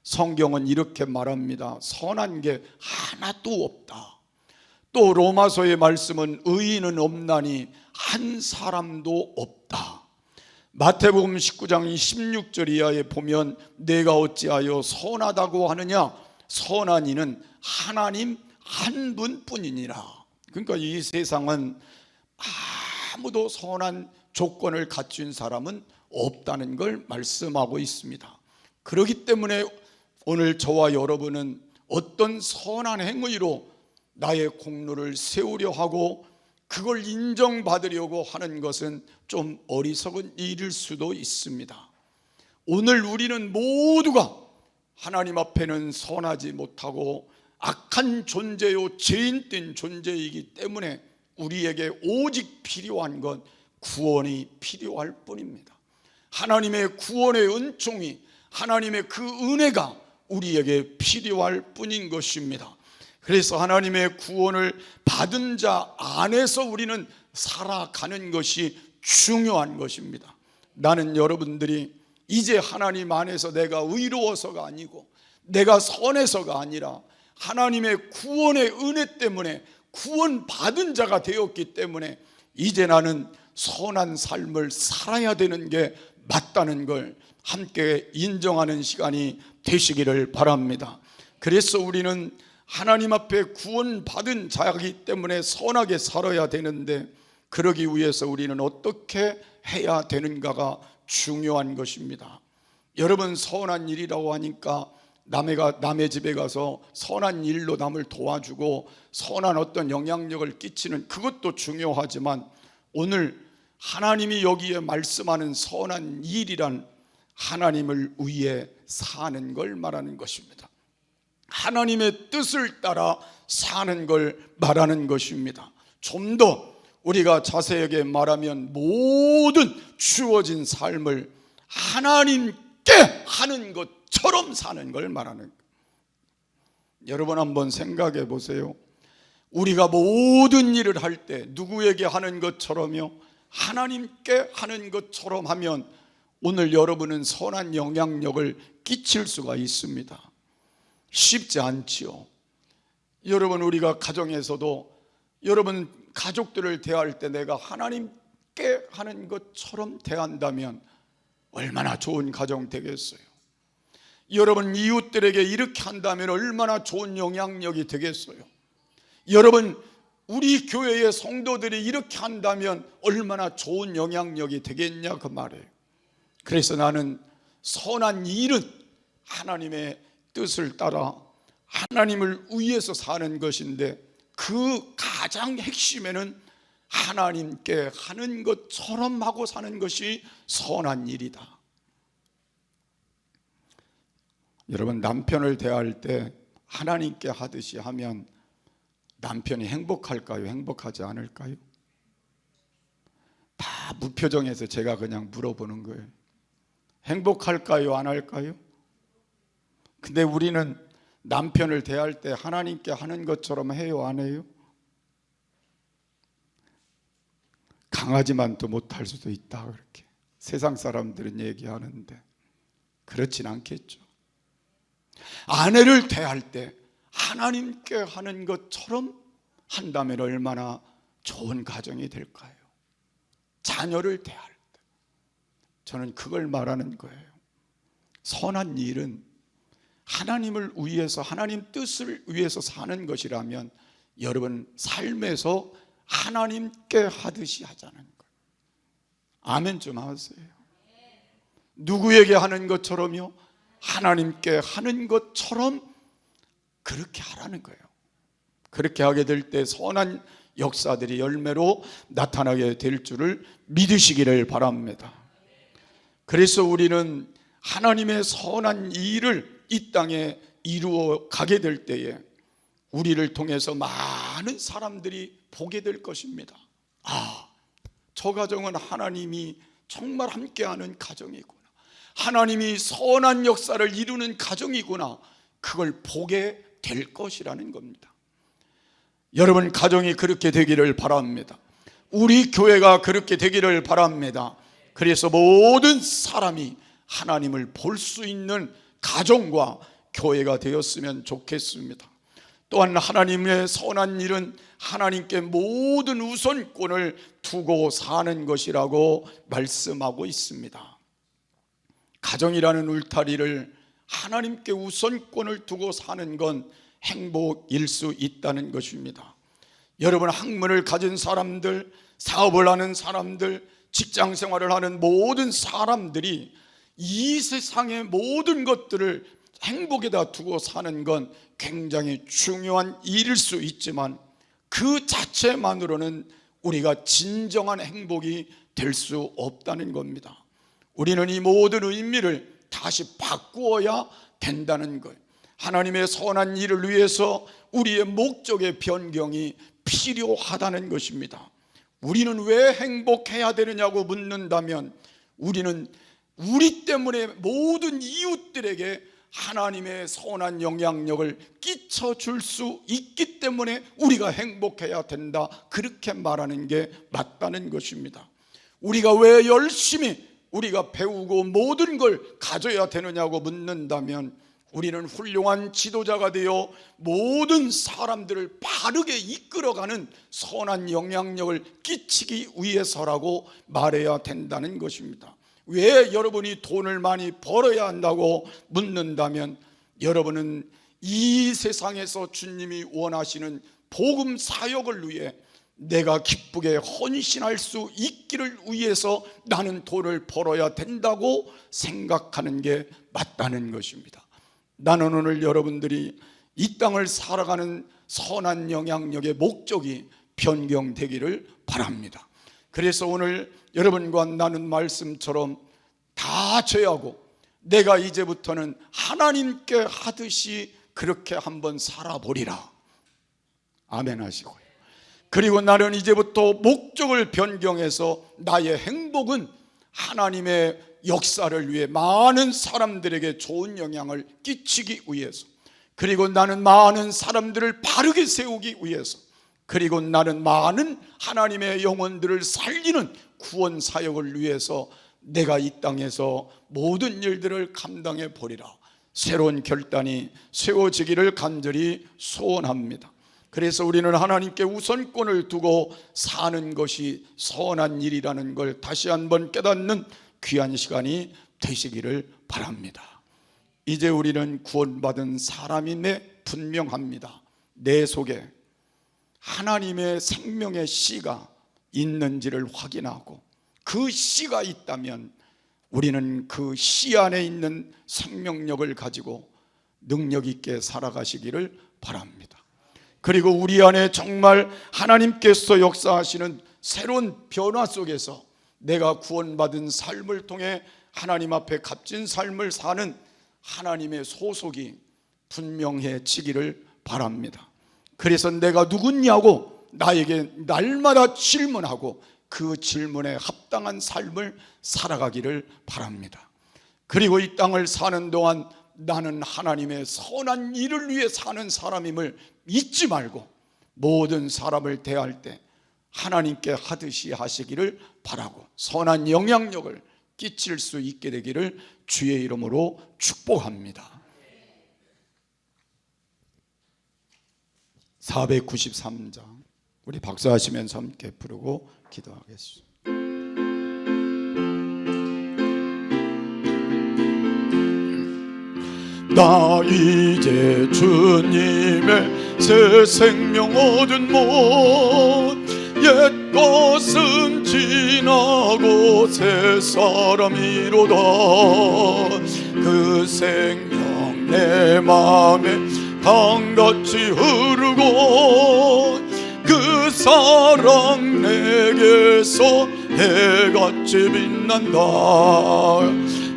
성경은 이렇게 말합니다. 선한 게 하나도 없다. 또 로마서의 말씀은 의인은 없나니 한 사람도 없다. 마태복음 19장 16절 이하에 보면 내가 어찌하여 선하다고 하느냐, 선한 이는 하나님 한 분뿐이니라. 그러니까 이 세상은 아무도 선한 조건을 갖춘 사람은 없다는 걸 말씀하고 있습니다. 그렇기 때문에 오늘 저와 여러분은 어떤 선한 행위로 나의 공로를 세우려 하고 그걸 인정받으려고 하는 것은 좀 어리석은 일일 수도 있습니다. 오늘 우리는 모두가 하나님 앞에는 선하지 못하고 악한 존재요 죄인된 존재이기 때문에 우리에게 오직 필요한 건 구원이 필요할 뿐입니다. 하나님의 구원의 은총이, 하나님의 그 은혜가 우리에게 필요할 뿐인 것입니다. 그래서 하나님의 구원을 받은 자 안에서 우리는 살아가는 것이 중요한 것입니다. 나는 여러분들이 이제 하나님 안에서 내가 의로워서가 아니고 내가 선해서가 아니라 하나님의 구원의 은혜 때문에 구원받은 자가 되었기 때문에 이제 나는 선한 삶을 살아야 되는 게 맞다는 걸 함께 인정하는 시간이 되시기를 바랍니다. 그래서 우리는 하나님 앞에 구원받은 자이기 때문에 선하게 살아야 되는데, 그러기 위해서 우리는 어떻게 해야 되는가가 중요한 것입니다. 여러분, 선한 일이라고 하니까 남의 집에 가서 선한 일로 남을 도와주고 선한 어떤 영향력을 끼치는 그것도 중요하지만, 오늘 하나님이 여기에 말씀하는 선한 일이란 하나님을 위해 사는 걸 말하는 것입니다. 하나님의 뜻을 따라 사는 걸 말하는 것입니다. 좀 더 우리가 자세하게 말하면 모든 주어진 삶을 하나님께 하는 것처럼 사는 걸 말하는 거예요. 여러분 한번 생각해 보세요. 우리가 모든 일을 할 때 누구에게 하는 것처럼요, 하나님께 하는 것처럼 하면 오늘 여러분은 선한 영향력을 끼칠 수가 있습니다. 쉽지 않지요. 여러분, 우리가 가정에서도 여러분 가족들을 대할 때 내가 하나님께 하는 것처럼 대한다면 얼마나 좋은 가정 되겠어요. 여러분 이웃들에게 이렇게 한다면 얼마나 좋은 영향력이 되겠어요. 여러분 우리 교회의 성도들이 이렇게 한다면 얼마나 좋은 영향력이 되겠냐 그 말이에요. 그래서 나는 선한 일은 하나님의 뜻을 따라 하나님을 위해서 사는 것인데, 그 가장 핵심에는 하나님께 하는 것처럼 하고 사는 것이 선한 일이다. 여러분, 남편을 대할 때 하나님께 하듯이 하면 남편이 행복할까요? 행복하지 않을까요? 다 무표정해서 제가 그냥 물어보는 거예요. 행복할까요? 안 할까요? 근데 우리는 남편을 대할 때 하나님께 하는 것처럼 해요? 안 해요? 강하지만 또 못할 수도 있다, 그렇게 세상 사람들은 얘기하는데 그렇진 않겠죠. 아내를 대할 때 하나님께 하는 것처럼 한다면 얼마나 좋은 가정이 될까요? 자녀를 대할 때 저는 그걸 말하는 거예요. 선한 일은 하나님을 위해서, 하나님 뜻을 위해서 사는 것이라면 여러분 삶에서 하나님께 하듯이 하자는 거예요. 아멘 좀 하세요. 누구에게 하는 것처럼요? 하나님께 하는 것처럼 그렇게 하라는 거예요. 그렇게 하게 될 때 선한 역사들이 열매로 나타나게 될 줄을 믿으시기를 바랍니다. 그래서 우리는 하나님의 선한 일을 이 땅에 이루어 가게 될 때에 우리를 통해서 많은 사람들이 보게 될 것입니다. 아, 저 가정은 하나님이 정말 함께하는 가정이구나, 하나님이 선한 역사를 이루는 가정이구나, 그걸 보게 될 것이라는 겁니다. 여러분 가정이 그렇게 되기를 바랍니다. 우리 교회가 그렇게 되기를 바랍니다. 그래서 모든 사람이 하나님을 볼 수 있는 가정과 교회가 되었으면 좋겠습니다. 또한 하나님의 선한 일은 하나님께 모든 우선권을 두고 사는 것이라고 말씀하고 있습니다. 가정이라는 울타리를 하나님께 우선권을 두고 사는 건 행복일 수 있다는 것입니다. 여러분 학문을 가진 사람들, 사업을 하는 사람들, 직장 생활을 하는 모든 사람들이 이 세상의 모든 것들을 행복에다 두고 사는 건 굉장히 중요한 일일 수 있지만 그 자체만으로는 우리가 진정한 행복이 될 수 없다는 겁니다. 우리는 이 모든 의미를 다시 바꾸어야 된다는 거예요. 하나님의 선한 일을 위해서 우리의 목적의 변경이 필요하다는 것입니다. 우리는 왜 행복해야 되느냐고 묻는다면 우리는 우리 때문에 모든 이웃들에게 하나님의 선한 영향력을 끼쳐줄 수 있기 때문에 우리가 행복해야 된다, 그렇게 말하는 게 맞다는 것입니다. 우리가 왜 열심히 우리가 배우고 모든 걸 가져야 되느냐고 묻는다면 우리는 훌륭한 지도자가 되어 모든 사람들을 바르게 이끌어가는 선한 영향력을 끼치기 위해서라고 말해야 된다는 것입니다. 왜 여러분이 돈을 많이 벌어야 한다고 묻는다면 여러분은 이 세상에서 주님이 원하시는 복음 사역을 위해 내가 기쁘게 헌신할 수 있기를 위해서 나는 돈을 벌어야 된다고 생각하는 게 맞다는 것입니다. 나는 오늘 여러분들이 이 땅을 살아가는 선한 영향력의 목적이 변경되기를 바랍니다. 그래서 오늘 여러분과 나눈 말씀처럼 다 죄하고 내가 이제부터는 하나님께 하듯이 그렇게 한번 살아보리라. 아멘 하시고요. 그리고 나는 이제부터 목적을 변경해서 나의 행복은 하나님의 역사를 위해 많은 사람들에게 좋은 영향을 끼치기 위해서, 그리고 나는 많은 사람들을 바르게 세우기 위해서, 그리고 나는 많은 하나님의 영혼들을 살리는 구원 사역을 위해서 내가 이 땅에서 모든 일들을 감당해 보리라. 새로운 결단이 세워지기를 간절히 소원합니다. 그래서 우리는 하나님께 우선권을 두고 사는 것이 선한 일이라는 걸 다시 한번 깨닫는 귀한 시간이 되시기를 바랍니다. 이제 우리는 구원받은 사람임에 분명합니다. 내 속에 하나님의 생명의 씨가 있는지를 확인하고 그 씨가 있다면 우리는 그 씨 안에 있는 생명력을 가지고 능력 있게 살아가시기를 바랍니다. 그리고 우리 안에 정말 하나님께서 역사하시는 새로운 변화 속에서 내가 구원받은 삶을 통해 하나님 앞에 값진 삶을 사는 하나님의 소속이 분명해지기를 바랍니다. 그래서 내가 누구냐고 나에게 날마다 질문하고 그 질문에 합당한 삶을 살아가기를 바랍니다. 그리고 이 땅을 사는 동안 나는 하나님의 선한 일을 위해 사는 사람임을 잊지 말고 모든 사람을 대할 때 하나님께 하듯이 하시기를 바라고 선한 영향력을 끼칠 수 있게 되기를 주의 이름으로 축복합니다. 493장 우리 박수하시면서 함께 부르고 기도하겠습니다. 나 이제 주님의 새 생명 얻은 못 새 사람이로다. 그 생명 내 맘에 강같이 흐르고 그 사랑 내게서 해같이 빛난다.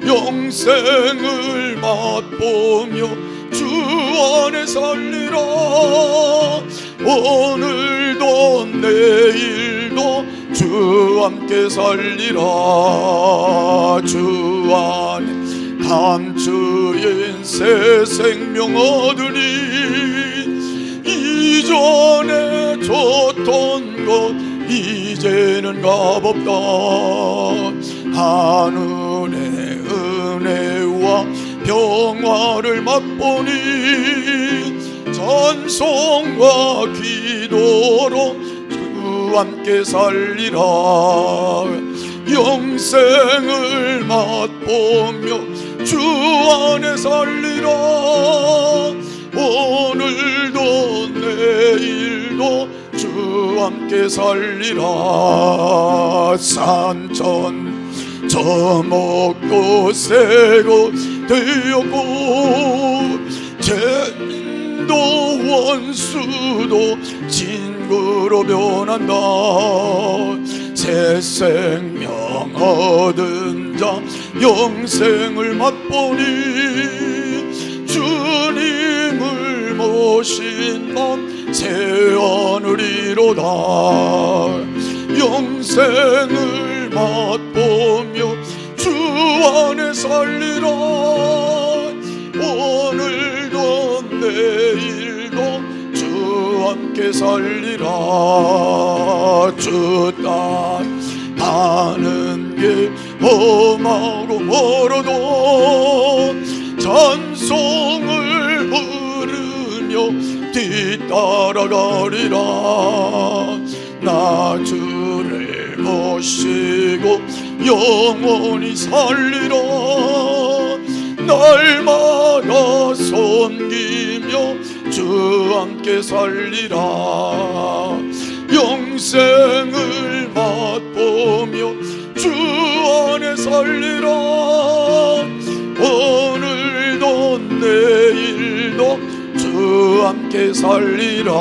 영생을 맛보며 주 안에 살리라. 오늘도 내일도 주 함께 살리라. 주 안에 감추인 새 생명 얻으니 이전에 줬던 것 이제는 값없다. 하늘의 은혜와 평화를 맛보니 찬송과 기도로 주 함께 살리라. 영생을 맛보며 주 안에 살리라. 오늘도 내일도 주 함께 살리라. 산천 저먹고 새고 되었고 죄인도 원수도 친구로 변한다. 새 생명 얻은 자 영생을 맛보니 주님을 모신 맘 새 하늘이로다. 영생을 맛보며 주 안에 살리라. 오늘도 내일도 주 함께 살리라. 주 따라가는 길 험하고 멀어도 찬송을 부르며 뒤따라가리라. 나 주를 모시고 영원히 살리라. 날마다 섬기며 주 함께 살리라. 영생을 맛보며 주 안에 살리라. 오늘도 내일도 주 함께 살리라.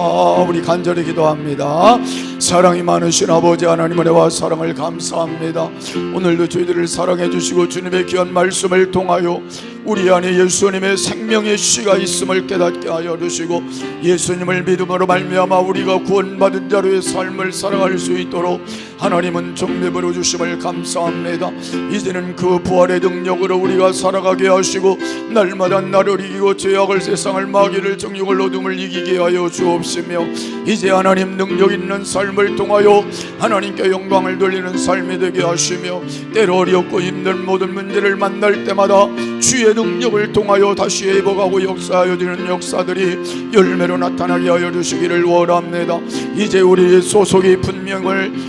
우리 간절히 기도합니다. 사랑이 많으신 아버지 하나님 은혜와 사랑을 감사합니다. 오늘도 저희들을 사랑해 주시고 주님의 귀한 말씀을 통하여 우리 안에 예수님의 생명의 씨가 있음을 깨닫게 하여 주시고 예수님을 믿음으로 말미암아 우리가 구원받은 자로의 삶을 살아갈 수 있도록 하나님은 정립으로 주심을 감사합니다. 이제는 그 부활의 능력으로 우리가 살아가게 하시고 날마다 나를 이기고 죄악을 세상을 마귀를 정욕을 어둠을 이기게 하여 주옵시며 이제 하나님 능력 있는 삶을 통하여 하나님께 영광을 돌리는 삶이 되게 하시며 때로 어렵고 힘든 모든 문제를 만날 때마다 주의 능력을 통하여 다시 회복하고 역사하여 주는 역사들이 열매로 나타나게 하여 주시기를 원합니다. 이제 우리의 소속이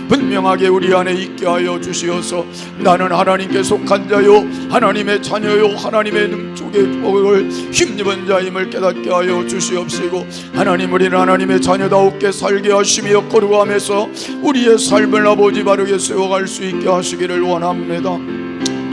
분명하게 우리 안에 있게 하여 주시어서 나는 하나님께 속한 자요 하나님의 자녀요 하나님의 능쪽의 복을 힘입은 자임을 깨닫게 하여 주시옵시고 하나님 우리는 하나님의 자녀다웠게 살게 하시며 거룩함에서 우리의 삶을 아버지 바르게 세워갈 수 있게 하시기를 원합니다.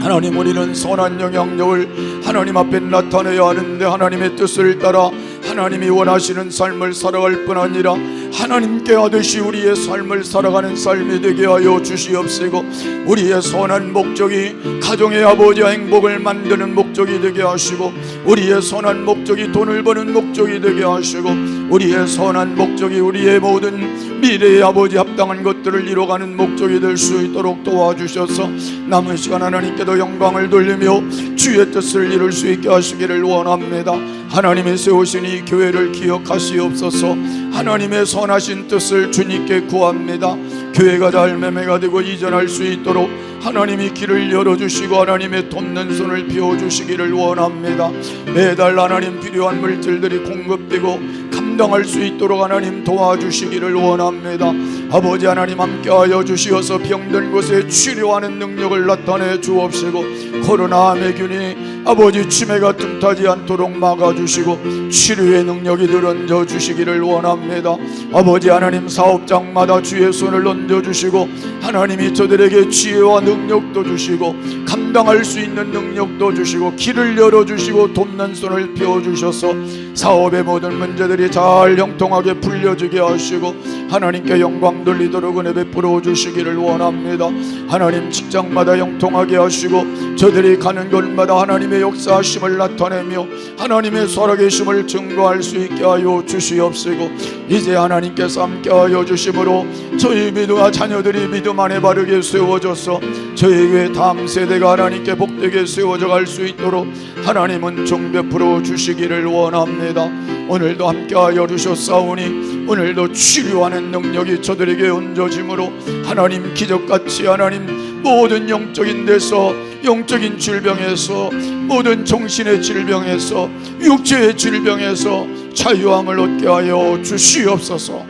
하나님 우리는 선한 영향력을 하나님 앞에 나타내야 하는데 하나님의 뜻을 따라 하나님이 원하시는 삶을 살아갈 뿐 아니라 하나님께 하듯이 우리의 삶을 살아가는 삶이 되게 하여 주시옵시고 우리의 선한 목적이 가정의 아버지와 행복을 만드는 목적이 되게 하시고 우리의 선한 목적이 돈을 버는 목적이 되게 하시고 우리의 선한 목적이 우리의 모든 미래의 아버지 합당한 것들을 이뤄가는 목적이 될 수 있도록 도와주셔서 남은 시간 하나님께도 영광을 돌리며 주의 뜻을 이룰 수 있게 하시기를 원합니다. 하나님이 세우신 이 교회를 기억하시옵소서. 하나님의 선하신 뜻을 주님께 구합니다. 교회가 잘 매매가 되고 이전할 수 있도록 하나님이 길을 열어주시고 하나님의 돕는 손을 펴주시기를 원합니다. 매달 하나님 필요한 물질들이 공급되고 감당할 수 있도록 하나님 도와주시기를 원합니다. 아버지 하나님 함께하여 주시어서 병든 곳에 치료하는 능력을 나타내 주옵시고 코로나 매균이 아버지 치매가 틈타지 않도록 막아주시고 치료의 능력이 들어져 주시기를 원합니다. 아버지 하나님 사업장마다 주의 손을 얹어주시고 하나님이 저들에게 지혜와 능력도 주시고 감당할 수 있는 능력도 주시고 길을 열어주시고 돕는 손을 펴주셔서 사업의 모든 문제들이 잘 형통하게 풀려지게 하시고 하나님께 영광 돌리도록 은혜 베풀어 주시기를 원합니다. 하나님 직장마다 형통하게 하시고 저들이 가는 곳마다 하나님의 역사하심을 나타내며 하나님의 살아계심을 증거할 수 있게 하여 주시옵시고 이제 하나님께서 함께하여 주심으로 저희 믿음과 자녀들이 믿음 안에 바르게 세워져서 저희 교회 다음 세대가 하나님께 복되게 세워져 갈 수 있도록 하나님은 종 베풀어 주시기를 원합니다. 오늘도 함께하여 주셨사오니 오늘도 치료하는 능력이 저들에게 얹어짐으로 하나님 기적같이 하나님 모든 영적인 데서 영적인 질병에서 모든 정신의 질병에서 육체의 질병에서 자유함을 얻게 하여 주시옵소서.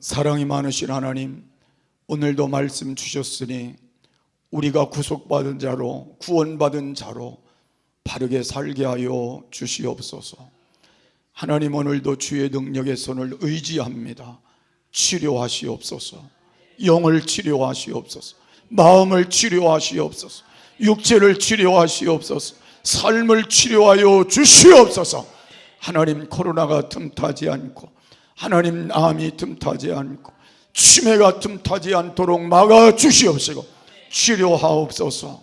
사랑이 많으신 하나님, 오늘도 말씀 주셨으니 우리가 구속받은 자로 구원받은 자로 바르게 살게 하여 주시옵소서. 하나님 오늘도 주의 능력의 손을 의지합니다. 치료하시옵소서. 영을 치료하시옵소서. 마음을 치료하시옵소서. 육체를 치료하시옵소서. 삶을 치료하여 주시옵소서. 하나님 코로나가 틈타지 않고 하나님 암이 틈타지 않고 치매가 틈타지 않도록 막아 주시옵시고 치료하옵소서.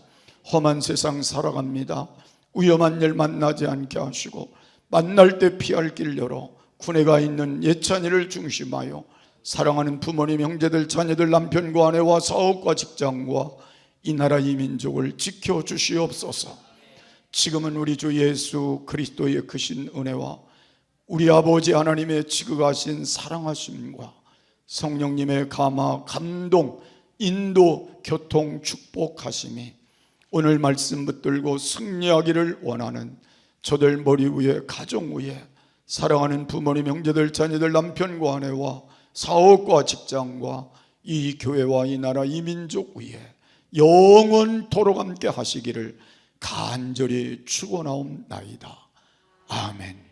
험한 세상 살아갑니다. 위험한 일 만나지 않게 하시고 만날 때 피할 길 열어 군애가 있는 예찬이를 중심하여 사랑하는 부모님, 형제들, 자녀들, 남편과 아내와 사업과 직장과 이 나라 이 민족을 지켜주시옵소서. 지금은 우리 주 예수 그리스도의 크신 은혜와 우리 아버지 하나님의 지극하신 사랑하심과 성령님의 감화, 감동, 인도, 교통, 축복하심이 오늘 말씀 붙들고 승리하기를 원하는 저들 머리 위에, 가정 위에 사랑하는 부모님, 형제들, 자녀들, 남편과 아내와 사업과 직장과 이 교회와 이 나라 이 민족 위에 영원토록 함께 하시기를 간절히 축원하옵나이다. 아멘.